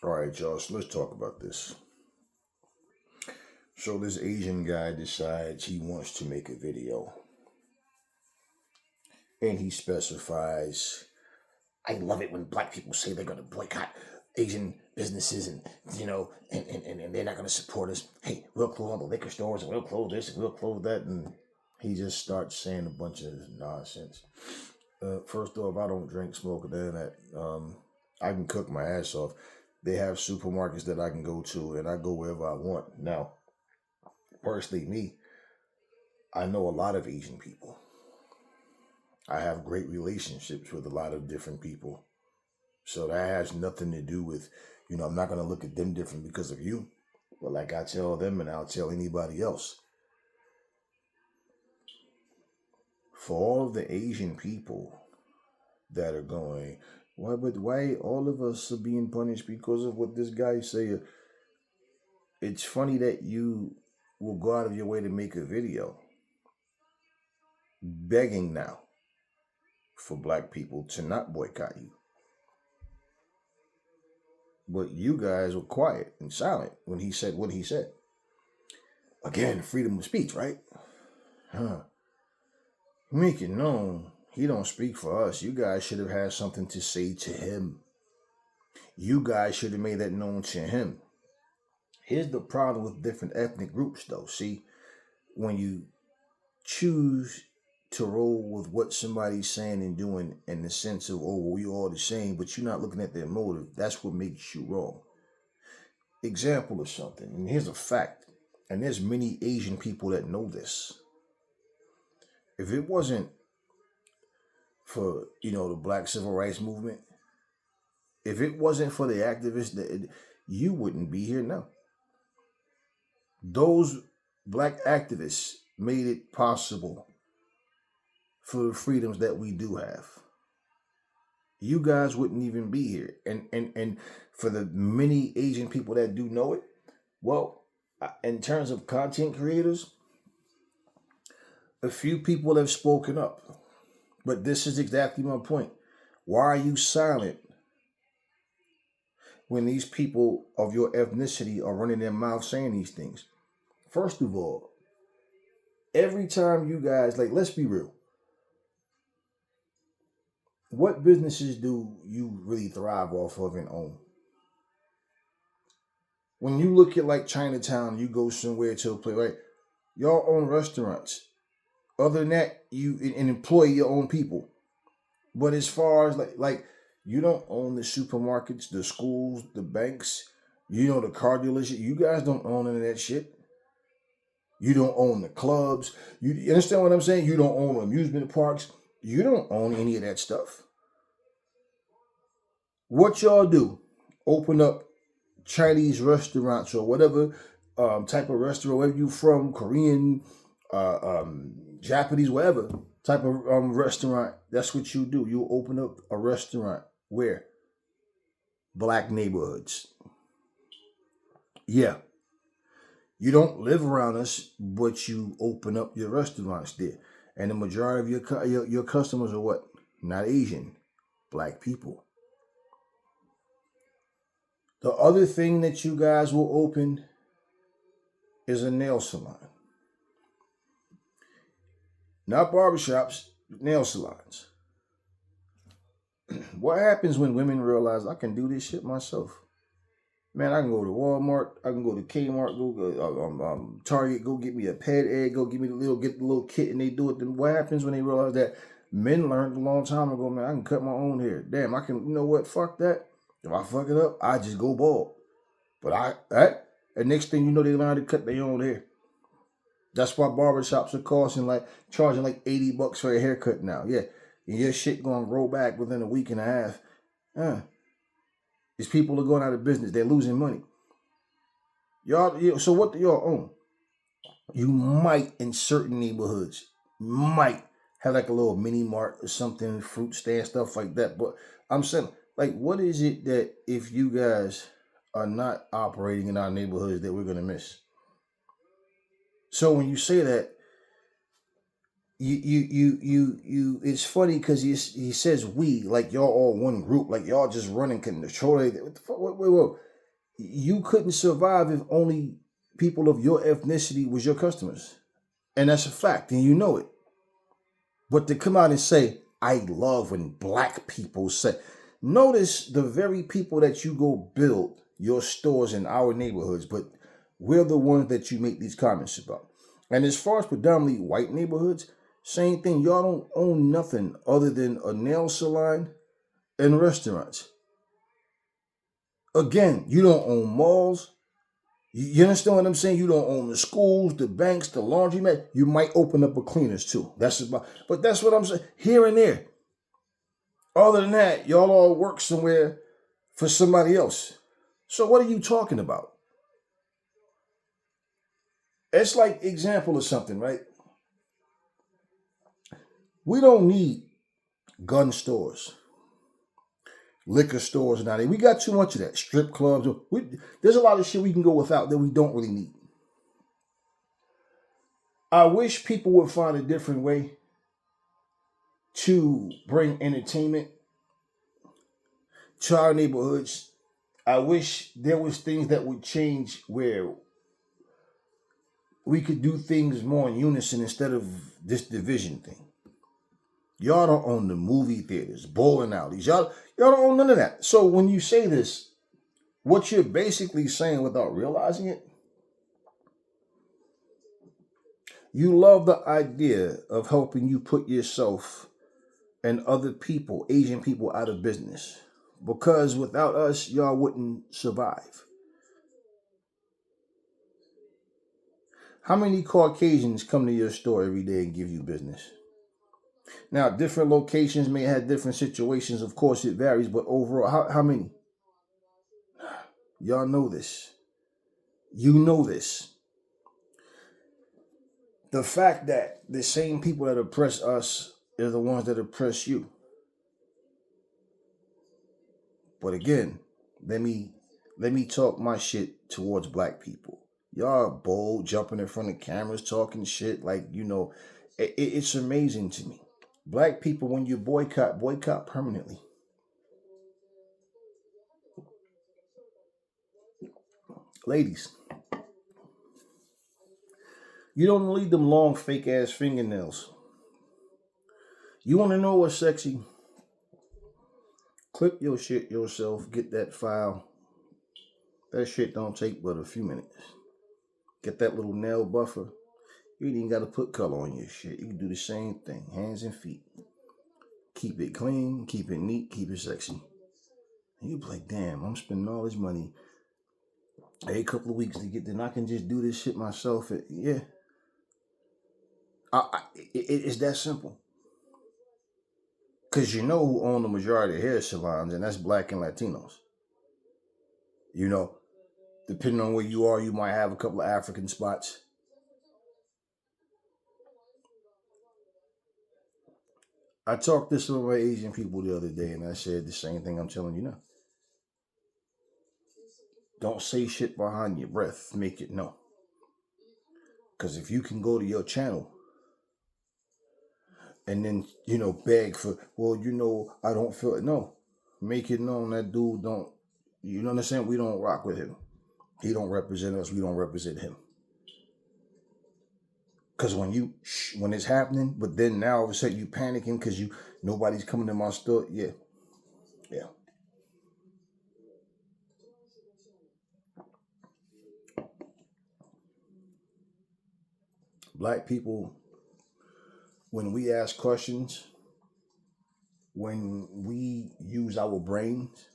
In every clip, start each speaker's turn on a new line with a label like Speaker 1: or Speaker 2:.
Speaker 1: All right, y'all. So let's talk about this. So this Asian guy decides he wants to make a video, and he specifies, "I love it when black people say they're going to boycott Asian businesses, and and they're not going to support us. Hey, we'll close all the liquor stores, and we'll close this, and we'll close that." And he just starts saying a bunch of nonsense. First off, I don't drink, smoke, or none of that. I can cook my ass off. They have supermarkets that I can go to, and I go wherever I want. Now, personally, me, I know a lot of Asian people. I have great relationships with a lot of different people. So that has nothing to do with, I'm not going to look at them different because of you. But like I tell them, and I'll tell anybody else, for all of the Asian people that are going, why all of us are being punished because of what this guy say? It's funny that you will go out of your way to make a video begging now for black people to not boycott you. But you guys were quiet and silent when he said what he said. Again, freedom of speech, right? Huh. Make it known he don't speak for us. You guys should have had something to say to him. You guys should have made that known to him. Here's the problem with different ethnic groups, though. See, when you choose to roll with what somebody's saying and doing in the sense of, oh, well, we all the same, but you're not looking at their motive, that's what makes you wrong. Example of something, and here's a fact, and there's many Asian people that know this. If it wasn't for, the black civil rights movement, if it wasn't for the activists, you wouldn't be here now. Those black activists made it possible for the freedoms that we do have. You guys wouldn't even be here. And for the many Asian people that do know it, well, in terms of content creators, a few people have spoken up. But this is exactly my point. Why are you silent when these people of your ethnicity are running their mouth saying these things? First of all, every time you guys, let's be real. What businesses do you really thrive off of and own? When you look at Chinatown, you go somewhere to a place, right? Y'all own restaurants. Other than that, you employ your own people. But as far as you don't own the supermarkets, the schools, the banks, the car dealership. You guys don't own any of that shit. You don't own the clubs. You understand what I'm saying? You don't own amusement parks. You don't own any of that stuff. What y'all do? Open up Chinese restaurants or whatever type of restaurant, wherever you from, Korean, Japanese, whatever type of restaurant. That's what you do. You open up a restaurant where black neighborhoods. Yeah. You don't live around us, but you open up your restaurants there. And the majority of your customers are what? Not Asian, black people. The other thing that you guys will open is a nail salon. Not barbershops, nail salons. What happens when women realize I can do this shit myself? Man, I can go to Walmart, I can go to Kmart, go Target, go get me a pet egg, go get the little kit, and they do it. Then what happens when they realize that men learned a long time ago, man, I can cut my own hair. Damn, I can, you know what? Fuck that. If I fuck it up, I just go bald. But and next thing you know, they learn to cut their own hair. That's why barbershops are charging $80 for a haircut now. Yeah, and your shit gonna grow back within a week and a half. These people are going out of business. They're losing money. So what do y'all own? You might, in certain neighborhoods, might have a little mini mart or something, fruit stand, stuff like that. But I'm saying, what is it that if you guys are not operating in our neighborhoods that we're going to miss? So when you say that, It's funny because he says we, like y'all all one group, like y'all just running control. What the fuck? Wait. You couldn't survive if only people of your ethnicity was your customers, and that's a fact, and you know it. But to come out and say, I love when black people say, notice the very people that you go build your stores in our neighborhoods, but we're the ones that you make these comments about. And as far as predominantly white neighborhoods, same thing. Y'all don't own nothing other than a nail salon and restaurants. Again, you don't own malls. You understand what I'm saying? You don't own the schools, the banks, the laundromat. You might open up a cleaners too. But that's what I'm saying. Here and there. Other than that, y'all all work somewhere for somebody else. So what are you talking about? It's like example of something, right? We don't need gun stores, liquor stores now. We got too much of that. Strip clubs. There's a lot of shit we can go without that we don't really need. I wish people would find a different way to bring entertainment to our neighborhoods. I wish there was things that would change where we could do things more in unison instead of this division thing. Y'all don't own the movie theaters, bowling alleys. Y'all don't own none of that. So when you say this, what you're basically saying without realizing it, you love the idea of helping you put yourself and other people, Asian people, out of business. Because without us, y'all wouldn't survive. How many Caucasians come to your store every day and give you business? Now, different locations may have different situations. Of course, it varies, but overall, how many? Y'all know this. You know this. The fact that the same people that oppress us are the ones that oppress you. But again, let me talk my shit towards black people. Y'all bold, jumping in front of cameras, talking shit like, it's amazing to me. Black people, when you boycott permanently. Ladies, you don't need them long fake ass fingernails. You want to know what's sexy? Clip your shit yourself, get that file. That shit don't take but a few minutes. Get that little nail buffer. You ain't even got to put color on your shit. You can do the same thing, hands and feet. Keep it clean, keep it neat, keep it sexy. And you be like, damn, I'm spending all this money every couple of weeks to get there. I can just do this shit myself. Yeah. It's that simple. Because you know who own the majority of hair salons, and that's black and Latinos. Depending on where you are, you might have a couple of African spots. I talked to some of my Asian people the other day, and I said the same thing I'm telling you now. Don't say shit behind your breath. Make it known. Because if you can go to your channel and then, beg for, I don't feel it. No. Make it known that dude don't, you understand? We don't rock with him. He don't represent us. We don't represent him. Because when it's happening, but then now all of a sudden you panicking because nobody's coming to my store. Yeah. Black people, when we ask questions, when we use our brains,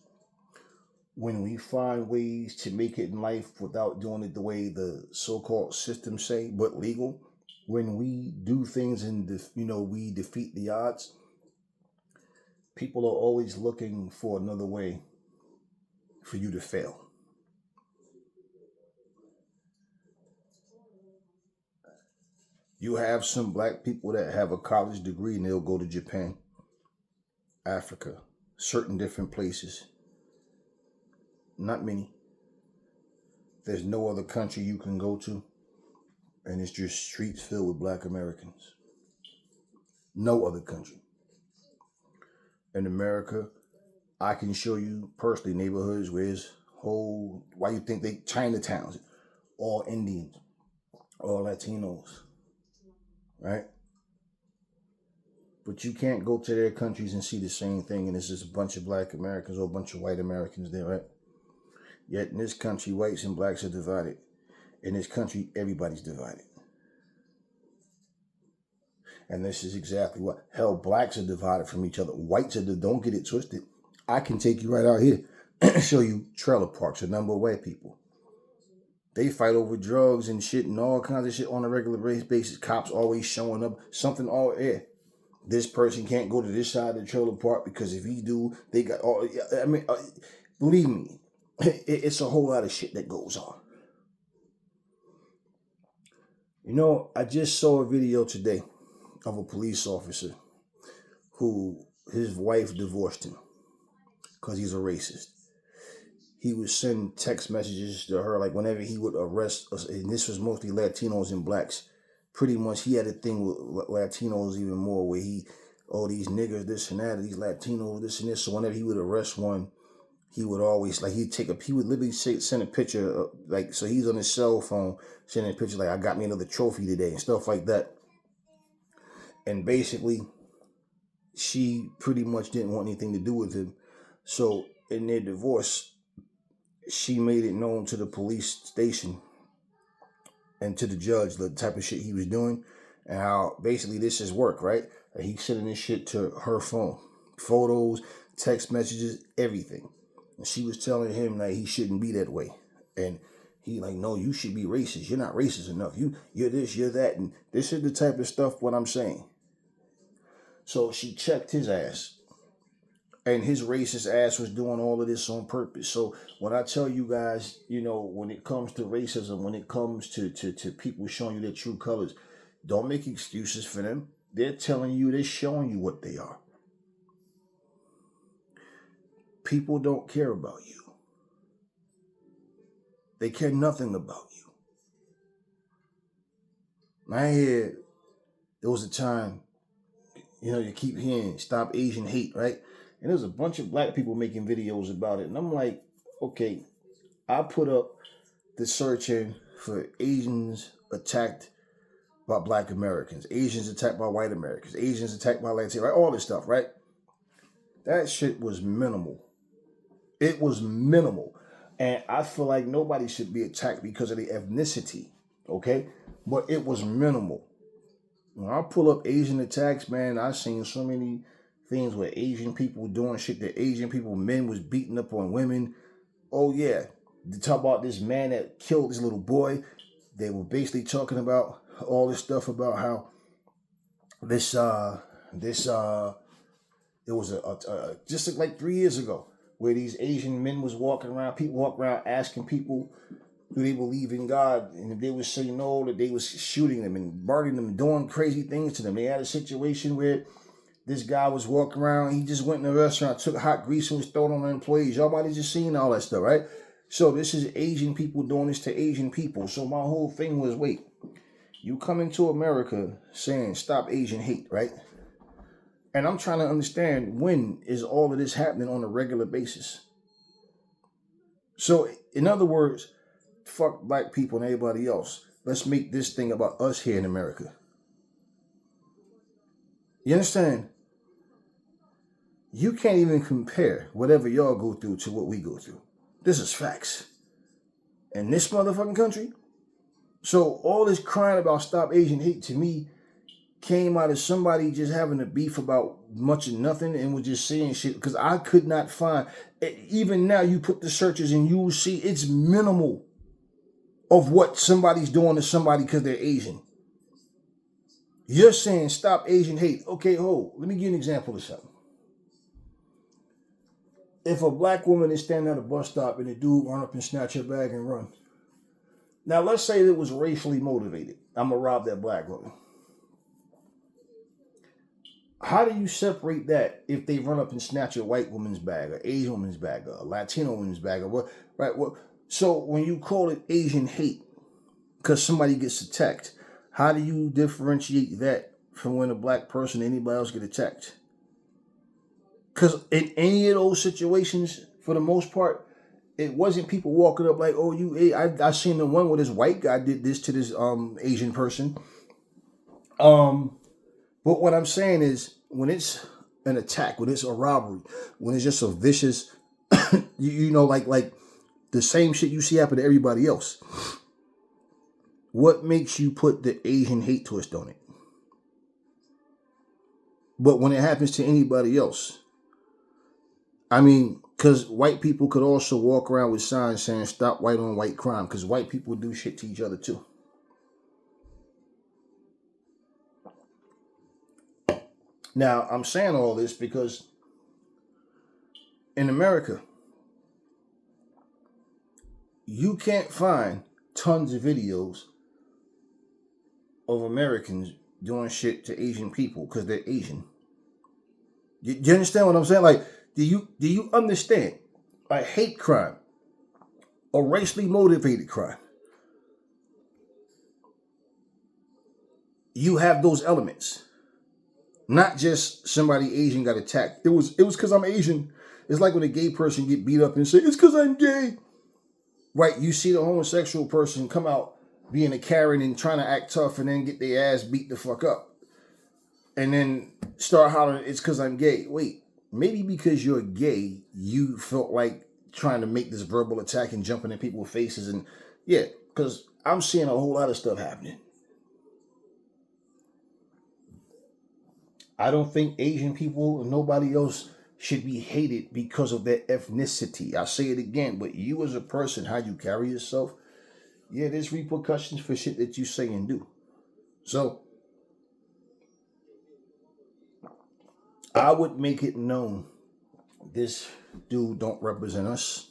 Speaker 1: when we find ways to make it in life without doing it the way the so-called systems say, but legal, when we do things and we defeat the odds, people are always looking for another way for you to fail. You have some black people that have a college degree and they'll go to Japan, Africa, certain different places. Not many. There's no other country you can go to, and it's just streets filled with black Americans. No other country. In America, I can show you personally neighborhoods where it's whole, why you think they, Chinatowns, all Indians, all Latinos, right? But you can't go to their countries and see the same thing, and it's just a bunch of black Americans or a bunch of white Americans there, right? Yet in this country, whites and blacks are divided. In this country, everybody's divided. And this is exactly what, hell, blacks are divided from each other. Whites are, don't get it twisted. I can take you right out here and show you trailer parks, a number of white people. They fight over drugs and shit and all kinds of shit on a regular basis. Cops always showing up. Something all this person can't go to this side of the trailer park because if he do, they got all. I mean, believe me, it's a whole lot of shit that goes on. You know, I just saw a video today of a police officer who his wife divorced him because he's a racist. He would send text messages to her, like whenever he would arrest us, and this was mostly Latinos and blacks. Pretty much he had a thing with Latinos even more, where he, oh, these niggers, this and that, these Latinos, this and this. So whenever he would arrest one, he would always, like, he would literally send a picture, like, so he's on his cell phone, sending a picture, like, I got me another trophy today, and stuff like that. And basically, she pretty much didn't want anything to do with him. So in their divorce, she made it known to the police station and to the judge the type of shit he was doing and how basically this is work, right? He's sending this shit to her phone, photos, text messages, everything. And she was telling him that he shouldn't be that way. And he like, no, you should be racist. You're not racist enough. You're this, you're that. And this is the type of stuff what I'm saying. So she checked his ass. And his racist ass was doing all of this on purpose. So when I tell you guys, you know, when it comes to racism, when it comes to people showing you their true colors, don't make excuses for them. They're telling you, they're showing you what they are. People don't care about you. They care nothing about you. I hear there was a time, you know, you keep hearing stop Asian hate, right? And there's a bunch of black people making videos about it. And I'm like, okay, I put up the search in for Asians attacked by black Americans, Asians attacked by white Americans, Asians attacked by Latinos, right? All this stuff, right? That shit was minimal. It was minimal. And I feel like nobody should be attacked because of the ethnicity, okay? But it was minimal. When I pull up Asian attacks, man, I've seen so many things where Asian people doing shit that Asian people, men was beating up on women. Oh yeah, they talk about this man that killed this little boy. They were basically talking about all this stuff about how it was just like 3 years ago where these Asian men was walking around asking people, do they believe in God? And if they would say no, that they was shooting them and burning them, doing crazy things to them. They had a situation where this guy was walking around. He just went in a restaurant, took hot grease and was throwing on the employees. Y'all might have just seen all that stuff, right? So this is Asian people doing this to Asian people. So my whole thing was, wait, you come into America saying stop Asian hate, right? And I'm trying to understand, when is all of this happening on a regular basis? So in other words, fuck black people and everybody else. Let's make this thing about us here in America. You understand? You can't even compare whatever y'all go through to what we go through. This is facts. In this motherfucking country. So all this crying about stop Asian hate to me came out of somebody just having a beef about much of nothing and was just saying shit, because I could not find, even now you put the searches and you will see it's minimal of what somebody's doing to somebody because they're Asian. You're saying stop Asian hate. Okay, let me give you an example of something. If a black woman is standing at a bus stop and a dude run up and snatch her bag and run. Now let's say it was racially motivated. I'm going to rob that black woman. How do you separate that if they run up and snatch a white woman's bag, or Asian woman's bag, or a Latino woman's bag, or what? Right? What? So when you call it Asian hate because somebody gets attacked, how do you differentiate that from when a black person or anybody else get attacked. Because in any of those situations, for the most part, it wasn't people walking up like, oh, I seen the one where this white guy did this to this Asian person. But what I'm saying is, when it's an attack, when it's a robbery, when it's just a vicious, like the same shit you see happen to everybody else, what makes you put the Asian hate twist on it? But when it happens to anybody else, I mean, because white people could also walk around with signs saying stop white on white crime, because white people do shit to each other too. Now, I'm saying all this because in America, you can't find tons of videos of Americans doing shit to Asian people because they're Asian. You understand what I'm saying? Like, do you understand? A hate crime, a racially motivated crime, you have those elements. Not just somebody Asian got attacked. It was because I'm Asian. It's like when a gay person get beat up and say, it's because I'm gay. Right? You see the homosexual person come out being a Karen and trying to act tough and then get their ass beat the fuck up. And then start hollering, it's because I'm gay. Wait, maybe because you're gay, you felt like trying to make this verbal attack and jumping in people's faces. And yeah, because I'm seeing a whole lot of stuff happening. I don't think Asian people and nobody else should be hated because of their ethnicity. I say it again, but you as a person, how you carry yourself, yeah, there's repercussions for shit that you say and do. So I would make it known this dude don't represent us.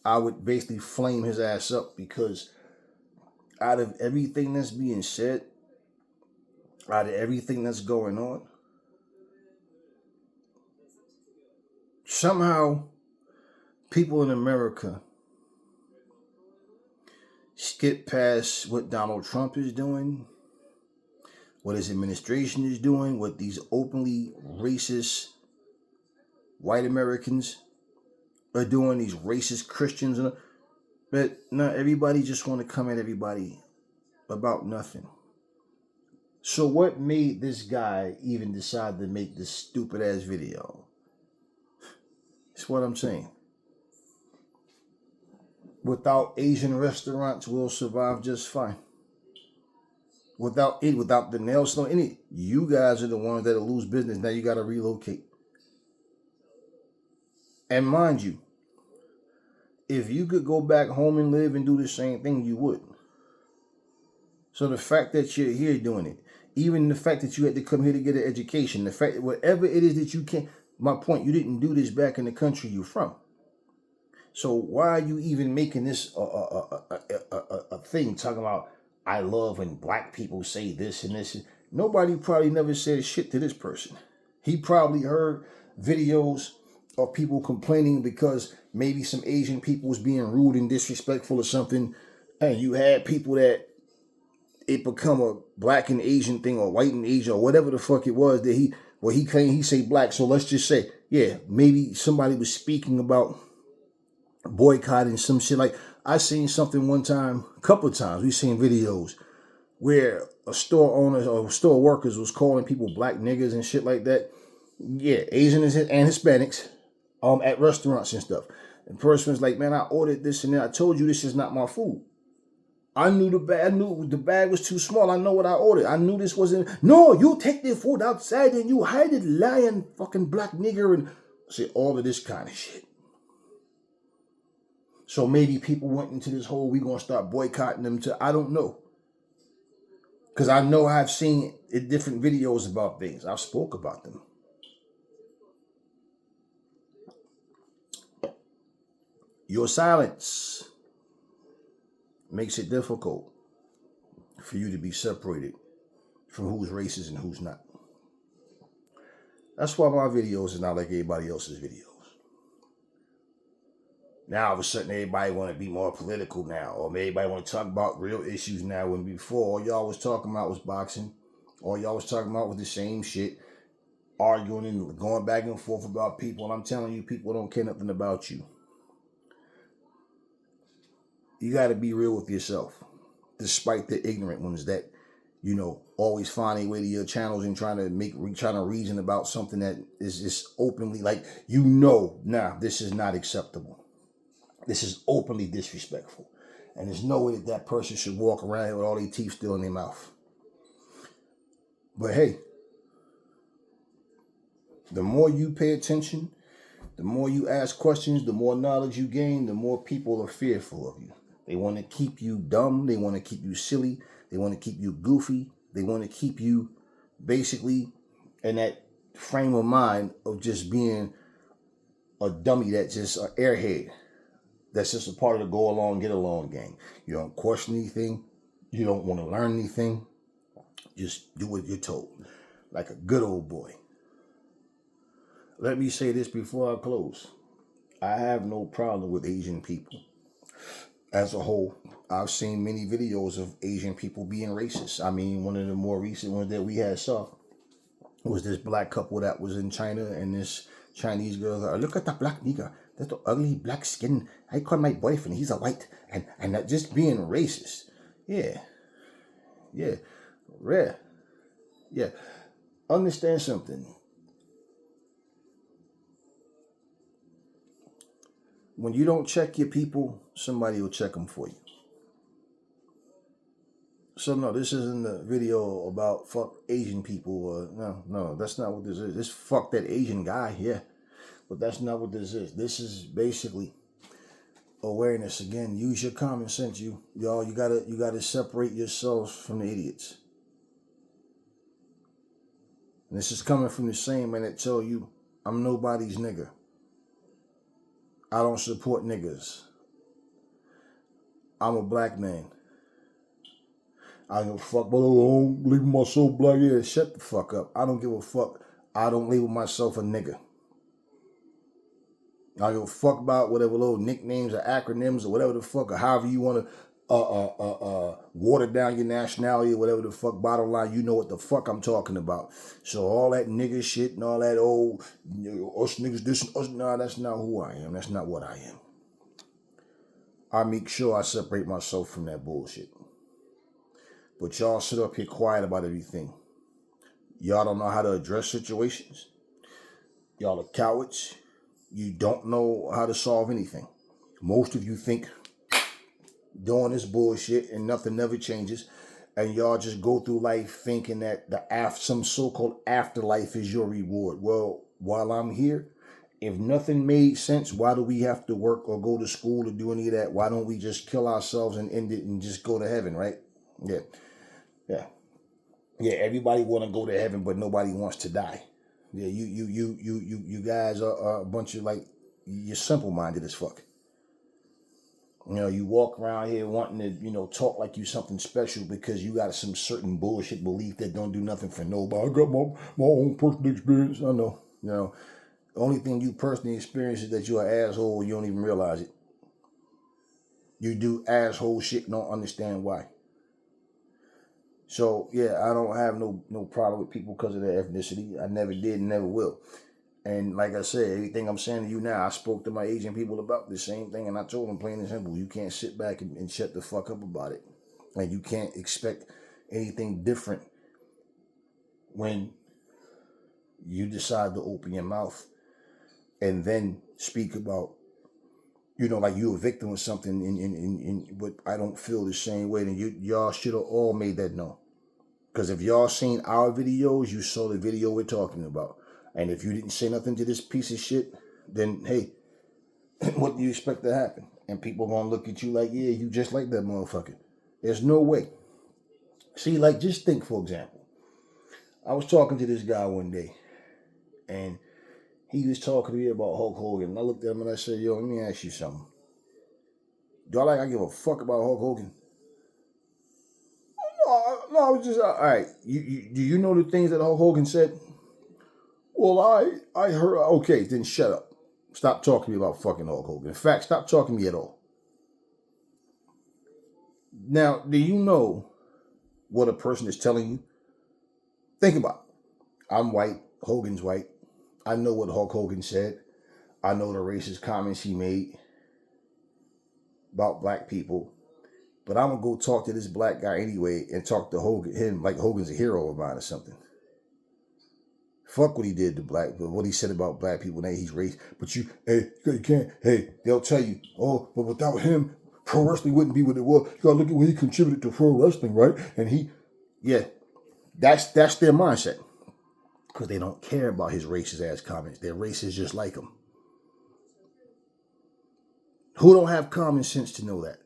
Speaker 1: I would basically flame his ass up because out of everything that's being said, out of everything that's going on, somehow people in America skip past what Donald Trump is doing, what his administration is doing, what these openly racist white Americans are doing, these racist Christians. But not everybody just want to come at everybody about nothing. So what made this guy even decide to make this stupid ass video? That's what I'm saying. Without Asian restaurants, we'll survive just fine. Without the nail salon, you guys are the ones that'll lose business. Now you got to relocate. And mind you, if you could go back home and live and do the same thing, you would. So the fact that you're here doing it, even the fact that you had to come here to get an education, the fact that whatever it is that you can, my point, you didn't do this back in the country you're from. So why are you even making this a thing, talking about, I love when black people say this and this? Nobody probably never said shit to this person. He probably heard videos of people complaining because maybe some Asian people was being rude and disrespectful or something. And you had people that it become a black and Asian thing or white and Asian or whatever the fuck it was that he claimed he say black. So let's just say, yeah, maybe somebody was speaking about boycotting some shit. Like I seen something one time, a couple of times, we seen videos where a store owner or store workers was calling people black niggas and shit like that. Yeah, Asians and Hispanics at restaurants and stuff. And the person was like, man, I ordered this and that. I told you this is not my food. I knew the bag was too small. I know what I ordered. I knew this wasn't. No, you take the food outside and you hide it, lying fucking black nigger, and say all of this kind of shit. So maybe people went into this whole, we gonna start boycotting them to, I don't know. Because I know I've seen different videos about things. I've spoke about them. Your silence makes it difficult for you to be separated from who's racist and who's not. That's why my videos is not like everybody else's videos. Now all of a sudden everybody want to be more political now, or everybody want to talk about real issues now, when before all y'all was talking about was boxing, All y'all was talking about was the same shit, arguing and going back and forth about people. And I'm telling you, people don't care nothing about you. You got to be real with yourself, despite the ignorant ones that, always find a way to your channels and trying to reason about something that is just openly like, nah, this is not acceptable. This is openly disrespectful. And there's no way that person should walk around here with all their teeth still in their mouth. But hey, the more you pay attention, the more you ask questions, the more knowledge you gain, the more people are fearful of you. They want to keep you dumb. They want to keep you silly. They want to keep you goofy. They want to keep you basically in that frame of mind of just being a dummy that's just an airhead. That's just a part of the go along, get along gang. You don't question anything. You don't want to learn anything. Just do what you're told. Like a good old boy. Let me say this before I close. I have no problem with Asian people. As a whole, I've seen many videos of Asian people being racist. I mean, one of the more recent ones that we had saw was this black couple that was in China, and this Chinese girl, look at the black nigger. That's the ugly black skin. I call my boyfriend, he's a white. And that just being racist. Yeah. Rare. Yeah. Understand something. When you don't check your people, somebody will check them for you. So no, this isn't a video about fuck Asian people. No, that's not what this is. This fuck that Asian guy, yeah. But that's not what this is. This is basically awareness. Again, use your common sense. Y'all, you gotta separate yourselves from the idiots. And this is coming from the same man that tell you, I'm nobody's nigga. I don't support niggas. I'm a black man. I don't give a fuck, but I don't label myself black. Yeah, shut the fuck up. I don't give a fuck. I don't label myself a nigga. I don't give a fuck about whatever little nicknames or acronyms or whatever the fuck, or however you want to water down your nationality or whatever the fuck. Bottom line, you know what the fuck I'm talking about. So all that nigga shit and all that old, us niggas, this and us, nah, that's not who I am. That's not what I am. I make sure I separate myself from that bullshit. But y'all sit up here quiet about everything. Y'all don't know how to address situations. Y'all are cowards. You don't know how to solve anything. Most of you think doing this bullshit and nothing never changes. And y'all just go through life thinking that some so-called afterlife is your reward. Well, while I'm here, if nothing made sense, why do we have to work or go to school or do any of that? Why don't we just kill ourselves and end it and just go to heaven, right? Yeah, everybody want to go to heaven, but nobody wants to die. Yeah, you guys are a bunch of you're simple-minded as fuck. You walk around here wanting to, talk like you something special because you got some certain bullshit belief that don't do nothing for nobody. I got my own personal experience. I know, the only thing you personally experience is that you're an asshole. You don't even realize it. You do asshole shit and don't understand why. So, yeah, I don't have no problem with people because of their ethnicity. I never did and never will. And like I said, everything I'm saying to you now, I spoke to my Asian people about the same thing, and I told them plain and simple, you can't sit back and shut the fuck up about it. And you can't expect anything different when you decide to open your mouth and then speak about, like you're a victim of something, but I don't feel the same way. Then y'all should have all made that known. Because if y'all seen our videos, you saw the video we're talking about. And if you didn't say nothing to this piece of shit, then, hey, what do you expect to happen? And people going to look at you like, yeah, you just like that motherfucker. There's no way. See, just think, for example. I was talking to this guy one day, and he was talking to me about Hulk Hogan. And I looked at him and I said, yo, let me ask you something. Do I give a fuck about Hulk Hogan? No, I was just, all right. Do you know the things that Hulk Hogan said? Well, I heard, okay, then shut up. Stop talking to me about fucking Hulk Hogan. In fact, stop talking to me at all. Now, do you know what a person is telling you? Think about it. I'm white. Hogan's white. I know what Hulk Hogan said. I know the racist comments he made about black people. But I'm going to go talk to this black guy anyway and talk to him like Hogan's a hero of mine or something. Fuck what he did to black people, what he said about black people, and he's racist. But you can't, they'll tell you, oh, but without him, pro wrestling wouldn't be what it was. You gotta look at what he contributed to pro wrestling, right? And that's their mindset. Because they don't care about his racist ass comments. They're racist just like him. Who don't have common sense to know that?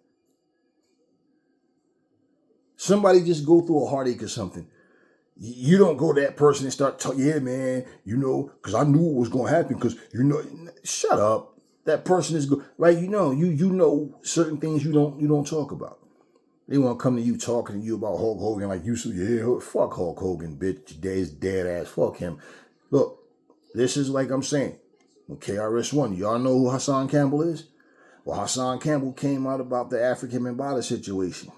Speaker 1: Somebody just go through a heartache or something. You don't go to that person and start talking, yeah, man, because I knew it was going to happen because, shut up. That person is good, right? You know certain things you don't talk about. They want to come to you talking to you about Hulk Hogan like you said, yeah, fuck Hulk Hogan, bitch. His dead ass, fuck him. Look, this is like I'm saying, when KRS-One, y'all know who Hassan Campbell is? Well, Hassan Campbell came out about the African Mbata situation.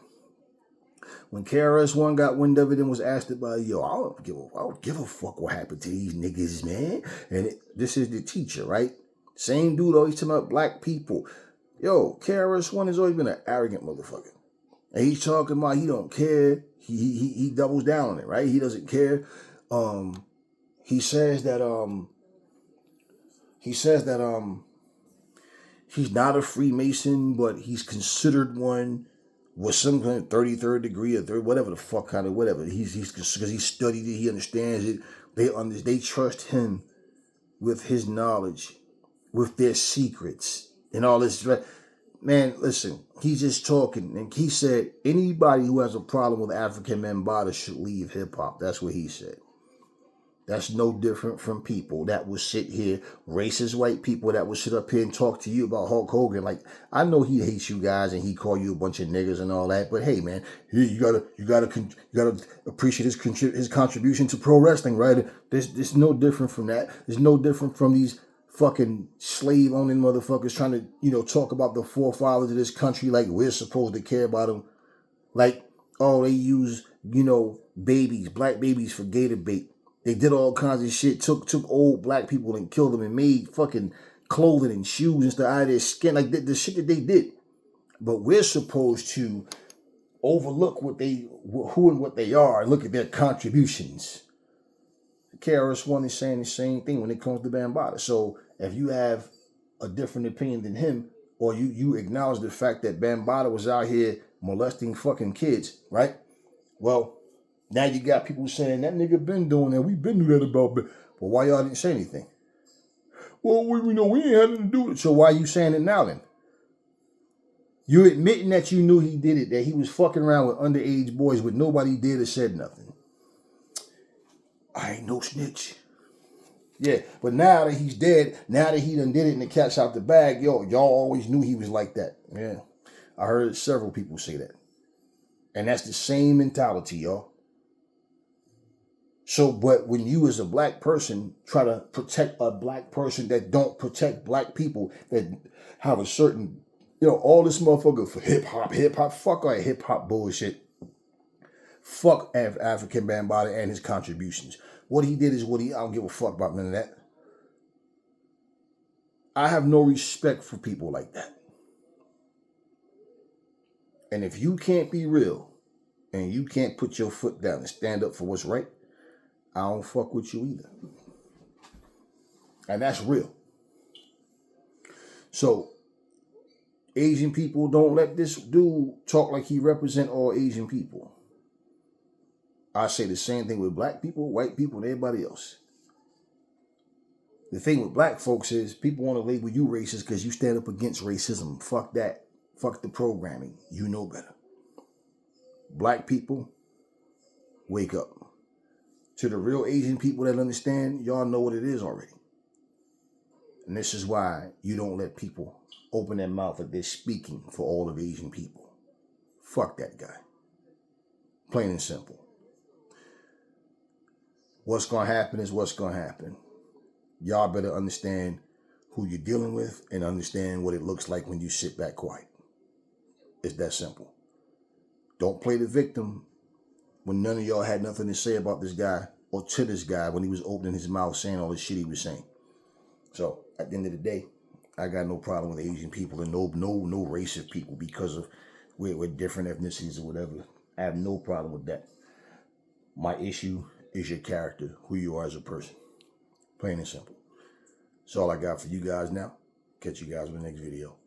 Speaker 1: When KRS-One got wind of it and was asked about, I don't give a fuck what happened to these niggas, man. And this is the teacher, right? Same dude always talking about black people. Yo, KRS-One has always been an arrogant motherfucker. And he's talking about he don't care. He doubles down on it, right? He doesn't care. He says that he's not a Freemason, but he's considered one with some kind of 33rd degree or third, whatever the fuck kind of whatever. He's because he studied it, he understands it. They trust him with his knowledge, with their secrets and all this. Man, listen, he's just talking. And he said anybody who has a problem with African Mbata should leave hip-hop. That's what he said. That's no different from people that will sit here, racist white people that will sit up here and talk to you about Hulk Hogan. Like, I know he hates you guys and he call you a bunch of niggas and all that, but hey, man, you gotta appreciate his contribution to pro wrestling, right? There's no different from that. There's no different from these fucking slave owning motherfuckers trying to, talk about the forefathers of this country like we're supposed to care about them. Like, oh, they use, babies, black babies for gator bait. They did all kinds of shit, took old black people and killed them and made fucking clothing and shoes and stuff out of their skin, like the shit that they did. But we're supposed to overlook who and what they are and look at their contributions. KRS-One is saying the same thing when it comes to Bambaataa. So if you have a different opinion than him, or you acknowledge the fact that Bambaataa was out here molesting fucking kids, right? Well, now you got people saying that nigga been doing that. We been doing that about, but why y'all didn't say anything? Well, we ain't had nothing to do with it. So why you saying it now then? You admitting that you knew he did it, that he was fucking around with underage boys, but nobody did or said nothing. I ain't no snitch. Yeah, but now that he's dead, now that he done did it and the cat's out the bag, y'all always knew he was like that. Yeah, I heard several people say that. And that's the same mentality, y'all. So, but when you as a black person try to protect a black person that don't protect black people, that have a certain, all this motherfucker for hip hop, fuck all that hip hop bullshit. Fuck African Bambaataa and his contributions. What he did is I don't give a fuck about none of that. I have no respect for people like that. And if you can't be real and you can't put your foot down and stand up for what's right, I don't fuck with you either. And that's real. So, Asian people, don't let this dude talk like he represent all Asian people. I say the same thing with black people, white people, and everybody else. The thing with black folks is people want to label you racist because you stand up against racism. Fuck that. Fuck the programming. You know better. Black people, wake up. To the real Asian people that understand, y'all know what it is already. And this is why you don't let people open their mouth if they're speaking for all of Asian people. Fuck that guy. Plain and simple. What's going to happen is what's going to happen. Y'all better understand who you're dealing with and understand what it looks like when you sit back quiet. It's that simple. Don't play the victim when none of y'all had nothing to say about this guy or to this guy when he was opening his mouth saying all the shit he was saying. So at the end of the day, I got no problem with Asian people and no race of people because of we're different ethnicities or whatever. I have no problem with that. My issue is your character, who you are as a person. Plain and simple. That's all I got for you guys now. Catch you guys in the next video.